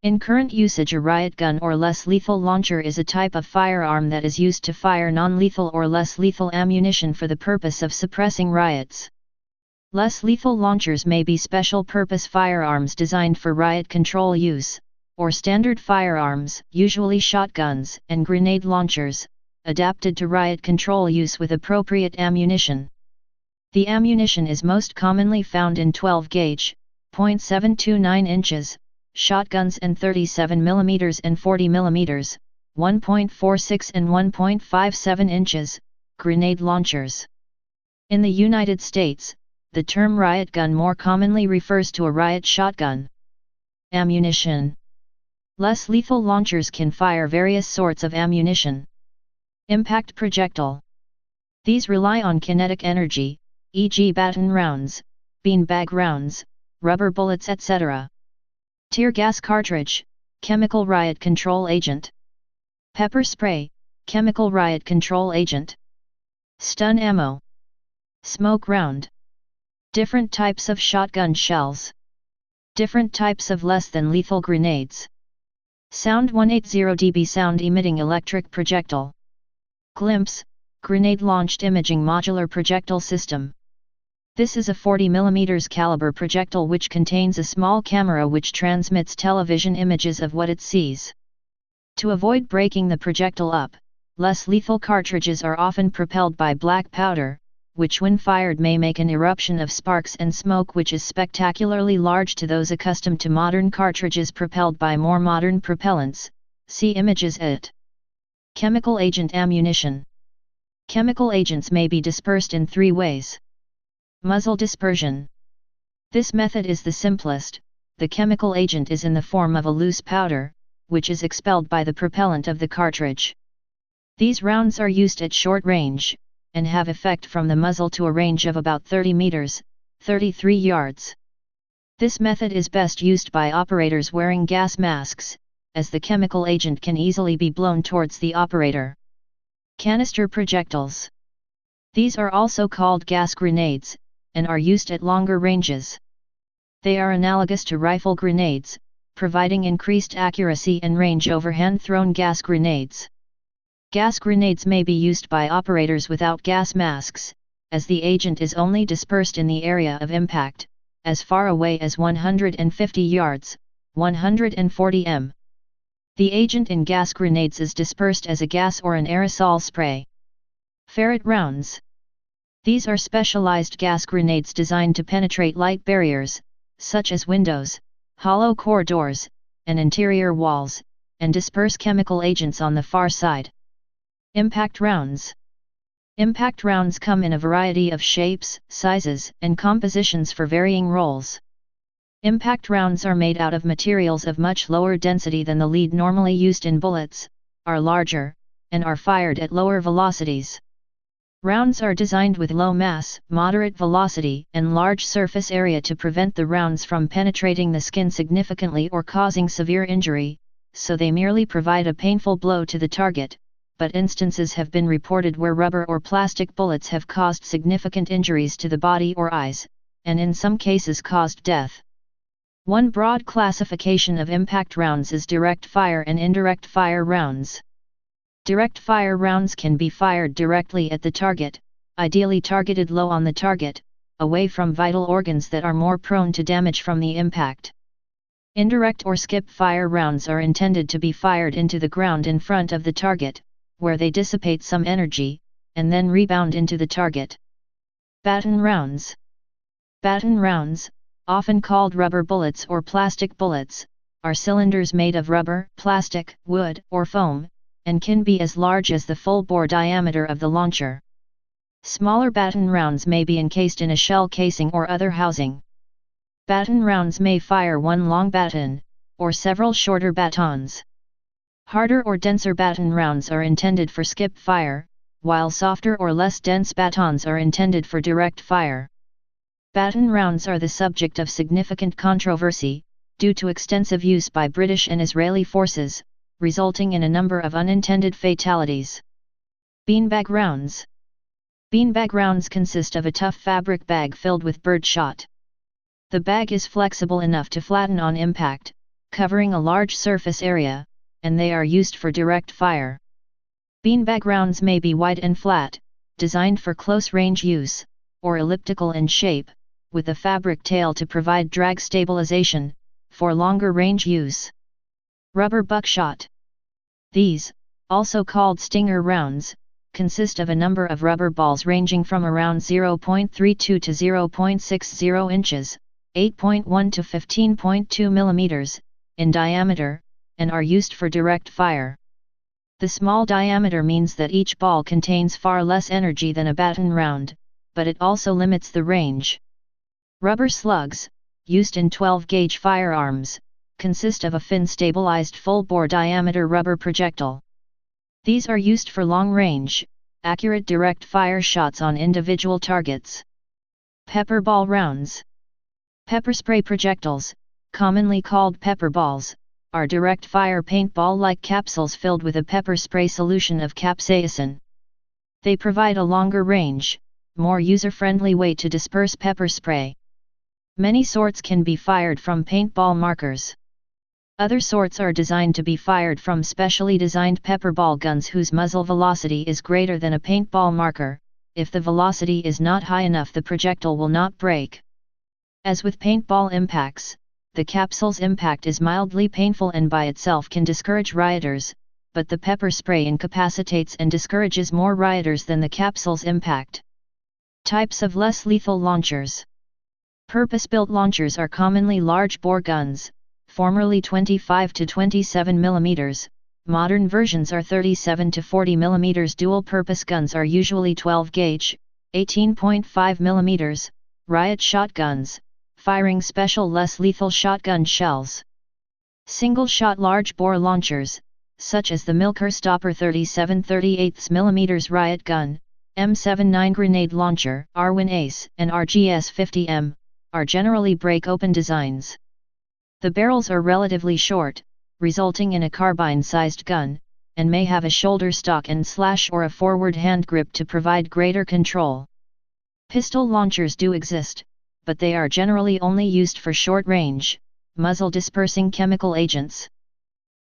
In current usage, a riot gun or less lethal launcher is a type of firearm that is used to fire non-lethal or less lethal ammunition for the purpose of suppressing riots. Less lethal launchers may be special-purpose firearms designed for riot control use, or standard firearms, usually shotguns and grenade launchers, adapted to riot control use with appropriate ammunition. The ammunition is most commonly found in 12-gauge, .729 inches, shotguns and 37mm and 40mm, 1.46 and 1.57 inches, grenade launchers. In the United States, the term riot gun more commonly refers to a riot shotgun. Ammunition. Less lethal launchers can fire various sorts of ammunition. Impact projectile. These rely on kinetic energy, e.g. baton rounds, beanbag rounds, rubber bullets etc. Tear gas cartridge, chemical riot control agent. Pepper spray, chemical riot control agent. Stun ammo. Smoke round. Different types of shotgun shells. Different types of less than lethal grenades. Sound 180 dB sound emitting electric projectile. Glimpse, grenade launched imaging modular projectile system. This is a 40mm caliber projectile which contains a small camera which transmits television images of what it sees. To avoid breaking the projectile up, less lethal cartridges are often propelled by black powder, which when fired may make an eruption of sparks and smoke which is spectacularly large to those accustomed to modern cartridges propelled by more modern propellants. See images at. Chemical agent ammunition. Chemical agents may be dispersed in three ways. Muzzle dispersion. This method is the simplest. The chemical agent is in the form of a loose powder, which is expelled by the propellant of the cartridge. These rounds are used at short range, and have effect from the muzzle to a range of about 30 meters, 33 yards. This method is best used by operators wearing gas masks, as the chemical agent can easily be blown towards the operator. Canister projectiles. These are also called gas grenades, and are used at longer ranges. They are analogous to rifle grenades, providing increased accuracy and range over hand-thrown gas grenades. Gas grenades may be used by operators without gas masks, as the agent is only dispersed in the area of impact, as far away as 150 yards, 140 m. The agent in gas grenades is dispersed as a gas or an aerosol spray. Ferret rounds. These are specialized gas grenades designed to penetrate light barriers, such as windows, hollow core doors, and interior walls, and disperse chemical agents on the far side. Impact rounds. Impact rounds come in a variety of shapes, sizes, and compositions for varying roles. Impact rounds are made out of materials of much lower density than the lead normally used in bullets, are larger, and are fired at lower velocities. Rounds are designed with low mass, moderate velocity, and large surface area to prevent the rounds from penetrating the skin significantly or causing severe injury, so they merely provide a painful blow to the target, but instances have been reported where rubber or plastic bullets have caused significant injuries to the body or eyes, and in some cases caused death. One broad classification of impact rounds is direct fire and indirect fire rounds. Direct fire rounds can be fired directly at the target, ideally targeted low on the target, away from vital organs that are more prone to damage from the impact. Indirect or skip fire rounds are intended to be fired into the ground in front of the target, where they dissipate some energy, and then rebound into the target. Baton rounds. Baton rounds, often called rubber bullets or plastic bullets, are cylinders made of rubber, plastic, wood, or foam, and can be as large as the full bore diameter of the launcher. Smaller baton rounds may be encased in a shell casing or other housing. Baton rounds may fire one long baton, or several shorter batons. Harder or denser baton rounds are intended for skip fire, while softer or less dense batons are intended for direct fire. Baton rounds are the subject of significant controversy, due to extensive use by British and Israeli forces, resulting in a number of unintended fatalities. Beanbag rounds. Beanbag rounds consist of a tough fabric bag filled with bird shot. The bag is flexible enough to flatten on impact, covering a large surface area, and they are used for direct fire. Beanbag rounds may be wide and flat, designed for close-range use, or elliptical in shape, with a fabric tail to provide drag stabilization, for longer-range use. Rubber buckshot. These, also called stinger rounds, consist of a number of rubber balls ranging from around 0.32 to 0.60 inches, 8.1 to 15.2 millimeters, in diameter, and are used for direct fire. The small diameter means that each ball contains far less energy than a baton round, but it also limits the range. Rubber slugs, used in 12-gauge firearms, consist of a fin-stabilized full-bore diameter rubber projectile. These are used for long-range, accurate direct fire shots on individual targets. Pepperball rounds. Pepper spray projectiles, commonly called pepperballs, are direct fire paintball-like capsules filled with a pepper spray solution of capsaicin. They provide a longer range, more user-friendly way to disperse pepper spray. Many sorts can be fired from paintball markers. Other sorts are designed to be fired from specially designed pepperball guns whose muzzle velocity is greater than a paintball marker. If the velocity is not high enough, the projectile will not break. As with paintball impacts, the capsule's impact is mildly painful and by itself can discourage rioters, but the pepper spray incapacitates and discourages more rioters than the capsule's impact. Types of less lethal launchers. Purpose-built launchers are commonly large-bore guns, formerly 25 to 27 mm, modern versions are 37 to 40 mm. Dual-purpose guns are usually 12-gauge, 18.5 mm, riot shotguns, firing special less lethal shotgun shells. Single-shot large-bore launchers, such as the Milker Stopper 37/38 mm Riot Gun, M79 grenade launcher, Arwin Ace, and RGS 50M, are generally break-open designs. The barrels are relatively short, resulting in a carbine-sized gun, and may have a shoulder stock and slash or a forward hand grip to provide greater control. Pistol launchers do exist, but they are generally only used for short range, muzzle-dispersing chemical agents.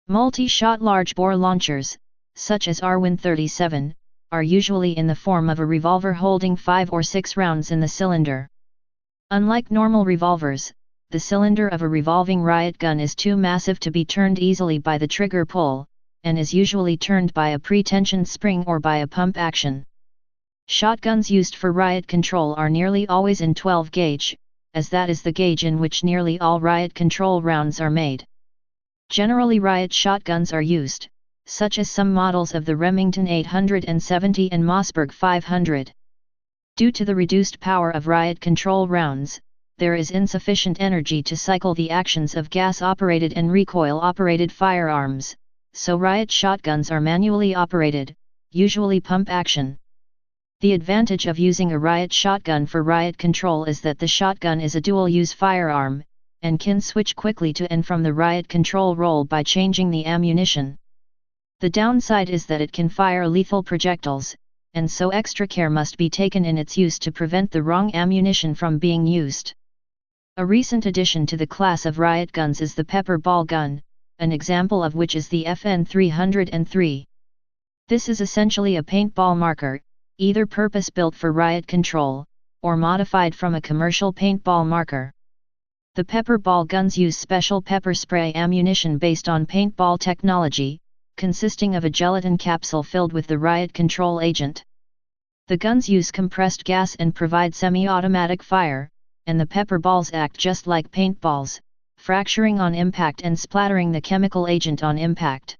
Multi-shot large-bore launchers, such as Arwin 37, are usually in the form of a revolver holding 5 or 6 rounds in the cylinder. Unlike normal revolvers, the cylinder of a revolving riot gun is too massive to be turned easily by the trigger pull, and is usually turned by a pre-tensioned spring or by a pump action. Shotguns used for riot control are nearly always in 12-gauge, as that is the gauge in which nearly all riot control rounds are made. Generally riot shotguns are used, such as some models of the Remington 870 and Mossberg 500. Due to the reduced power of riot control rounds, there is insufficient energy to cycle the actions of gas-operated and recoil-operated firearms, so riot shotguns are manually operated, usually pump action. The advantage of using a riot shotgun for riot control is that the shotgun is a dual-use firearm, and can switch quickly to and from the riot control role by changing the ammunition. The downside is that it can fire lethal projectiles, and so extra care must be taken in its use to prevent the wrong ammunition from being used. A recent addition to the class of riot guns is the Pepperball Gun, an example of which is the FN 303. This is essentially a paintball marker, either purpose-built for riot control, or modified from a commercial paintball marker. The Pepperball guns use special pepper spray ammunition based on paintball technology, consisting of a gelatin capsule filled with the riot control agent. The guns use compressed gas and provide semi-automatic fire, and the pepperballs act just like paintballs, fracturing on impact and splattering the chemical agent on impact.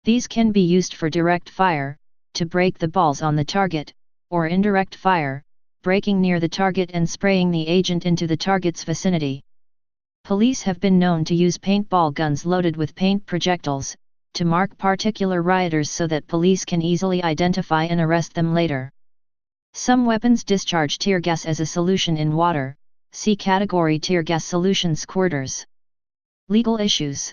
These can be used for direct fire, to break the balls on the target, or indirect fire, breaking near the target and spraying the agent into the target's vicinity. Police have been known to use paintball guns loaded with paint projectiles, to mark particular rioters so that police can easily identify and arrest them later. Some weapons discharge tear gas as a solution in water. See category tear gas solution squirters. Legal issues.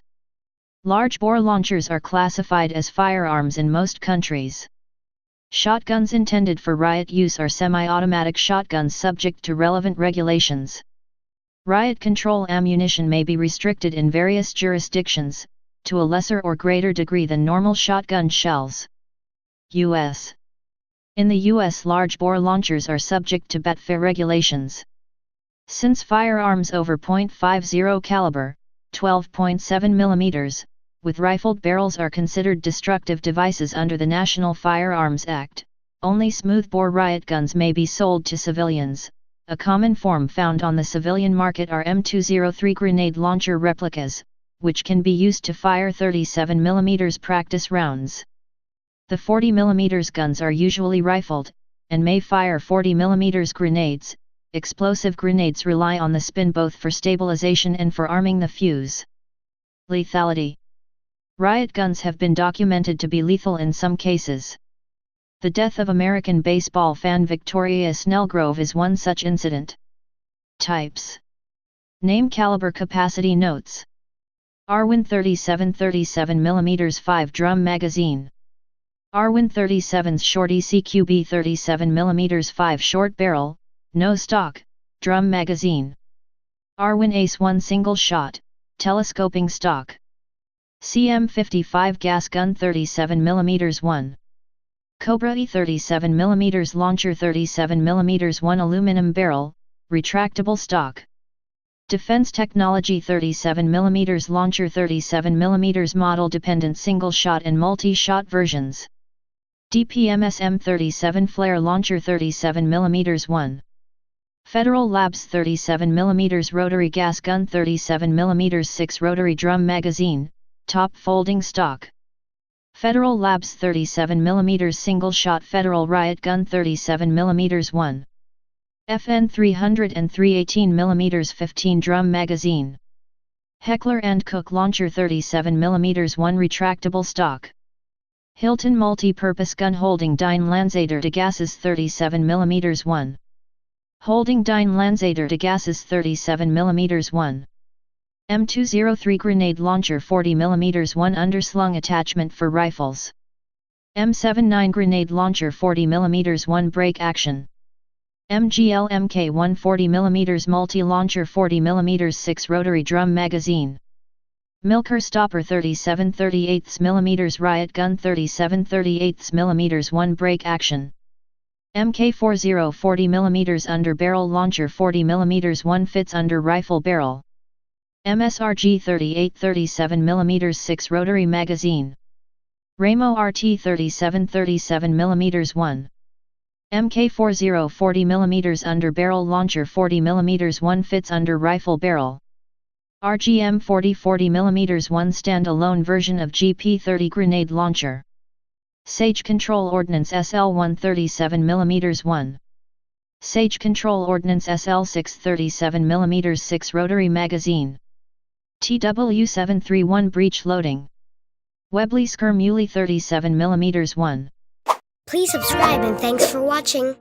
Large-bore launchers are classified as firearms in most countries. Shotguns intended for riot use are semi-automatic shotguns subject to relevant regulations. Riot control ammunition may be restricted in various jurisdictions, to a lesser or greater degree than normal shotgun shells. U.S. In the U.S., large-bore launchers are subject to BATFA regulations. Since firearms over .50 caliber, 12.7 mm, with rifled barrels are considered destructive devices under the National Firearms Act, only smoothbore riot guns may be sold to civilians. A common form found on the civilian market are M203 grenade launcher replicas, which can be used to fire 37 mm practice rounds. The 40 mm guns are usually rifled, and may fire 40 mm grenades. Explosive grenades rely on the spin both for stabilization and for arming the fuse. Lethality. Riot guns have been documented to be lethal in some cases. The death of American baseball fan Victoria Snellgrove is one such incident. Types. Name, caliber, capacity notes. Arwin 37 mm 5 drum magazine. Arwin 37's Shorty CQB 37 mm 5 short barrel, no stock, drum magazine. Arwin Ace 1 single shot, telescoping stock. CM55 gas gun 37 mm 1. Cobra E 37 mm launcher 37 mm 1 aluminum barrel, retractable stock. Defense Technology 37 mm launcher 37 mm model dependent single shot and multi-shot versions. DPMS M37 flare launcher 37 mm 1. Federal Labs 37 mm rotary gas gun 37 mm 6 rotary drum magazine, top folding stock. Federal Labs 37 mm single shot Federal Riot Gun 37 mm 1. FN 303 18 mm 15 drum magazine. Heckler & Koch launcher 37 mm 1 retractable stock. Hilton multi-purpose gun holding Dine Lanzader de gases 37 mm 1. Holding Dine Lanzader de gases 37 mm 1. M203 grenade launcher 40 mm 1 underslung attachment for rifles. M79 grenade launcher 40 mm 1 break action. MGL MK1 40 mm multi-launcher 40 mm 6 rotary drum magazine. Milker stopper 37 38 mm riot gun 37 38 mm 1 break action. MK40 40 mm under barrel launcher 40 mm 1 fits under rifle barrel. MSRG 38 37 mm 6 rotary magazine. Ramo RT 37 37 mm 1. MK40 40 mm under barrel launcher 40 mm 1 fits under rifle barrel. RGM 40 40 mm 1 stand-alone version of GP30 grenade launcher. Sage Control Ordnance SL1 37 mm 1. Sage Control Ordnance SL6 37 mm 6 rotary magazine. TW731 breech loading. Webley Skermuley 37 mm 1. Please subscribe and thanks for watching.